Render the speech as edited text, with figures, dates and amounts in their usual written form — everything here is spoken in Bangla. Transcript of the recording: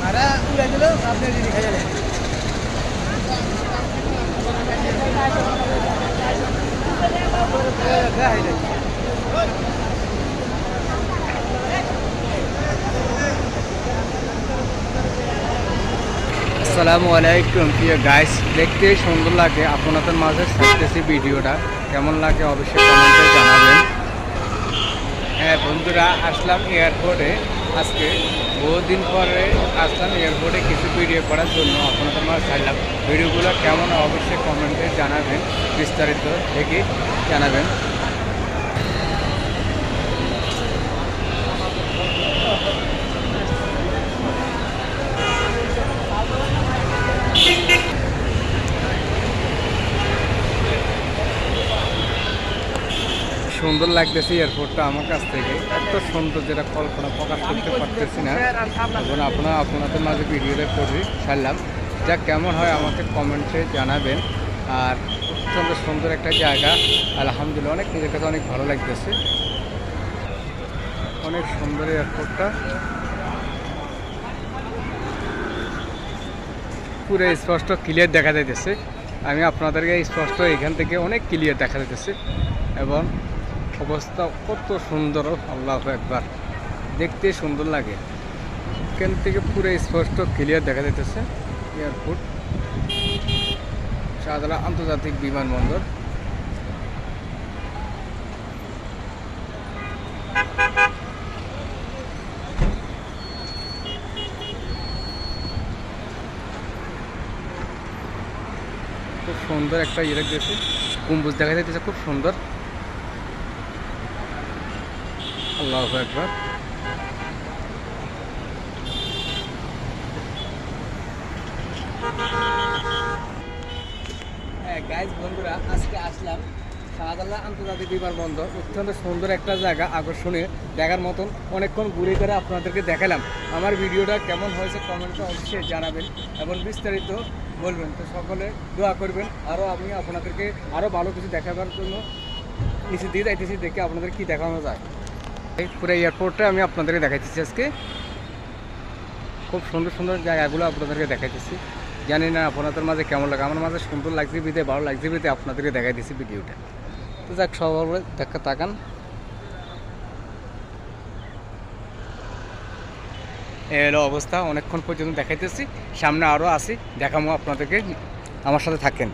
আরে উড়ে দিল আপনি যদি খাই গেলেন আসসালামু আলাইকুম প্রিয় গাইস, দেখতে সুন্দর লাগে। আপনাদের মাঝে ছাড়তেছি ভিডিওটা, কেমন লাগে অবশ্যই কমেন্টে জানাবেন। হ্যাঁ বন্ধুরা, আসলাম এয়ারপোর্টে। আজকে বহুদিন পরে আসলাম এয়ারপোর্টে কিছু ভিডিও করার জন্য। আপনাদের মাঝে ছাড়লাম, ভিডিওগুলো কেমন অবশ্যই কমেন্টে জানাবেন, বিস্তারিত দেখে জানাবেন। সুন্দর লাগতেছে এয়ারপোর্টটা আমার কাছ থেকে, এত সুন্দর যেটা কল্পনা প্রকাশ করতে পারতেছি না। এখন আপনাদের মাঝে ভিডিওটা করে ছাড়লাম, যা কেমন হয় আমাকে কমেন্টে জানাবেন। আর অত্যন্ত সুন্দর একটা জায়গা, আলহামদুলিল্লাহ অনেক নিজের কাছে অনেক ভালো লাগতেছে। অনেক সুন্দর এয়ারপোর্টটা, পুরো স্পষ্ট ক্লিয়ার দেখা যাইতেছে। আমি আপনাদেরকে স্পষ্ট এখান থেকে অনেক ক্লিয়ার দেখা যাইতেছে এবং অবস্থা কত সুন্দর, আল্লাহু আকবার, দেখতে সুন্দর লাগে। এখান থেকে পুরো স্পষ্ট ক্লিয়ার দেখা যাইতেছে এয়ারপোর্ট, শাহজালাল আন্তর্জাতিক বিমানবন্দর। খুব সুন্দর একটা ইয়ে দেখতেছে, গম্বুজ দেখা যাইতেছে, খুব সুন্দর। আল্লাহু আকবার। গাইজ বন্ধুরা, আজকে আসলাম শাহজালাল আন্তর্জাতিক বিমানবন্দর। অত্যন্ত সুন্দর একটা জায়গা, আকর্ষণীয়, দেখার মতন। অনেকক্ষণ ঘুরে করে আপনাদেরকে দেখালাম। আমার ভিডিওটা কেমন হয়েছে কমেন্টে অবশ্যই জানাবেন এবং বিস্তারিত বলবেন। তো সকলে দোয়া করবেন। আরও আমি আপনাদেরকে আরও ভালো কিছু দেখাবার জন্য নিচে দিয়ে যাইতেছি, দেখে আপনাদের কি দেখানো যায়। এই পুরো এয়ারপোর্টটা আমি আপনাদেরকে দেখাইতেছি আজকে। খুব সুন্দর সুন্দর জায়গাগুলো আপনাদেরকে দেখাইতেছি। জানি না আপনাদের মাঝে কেমন লাগে, আমার মাঝে সুন্দর লাগছে বিধে, ভালো লাগছে বিধে আপনাদেরকে দেখাই দিচ্ছি ভিডিওটা। তো যাক, সবাই দেখা তাকান। এলো অবস্থা, অনেকক্ষণ পর্যন্ত দেখাইতেছি, সামনে আরও আসি, দেখাবো আপনাদেরকে, আমার সাথে থাকেন।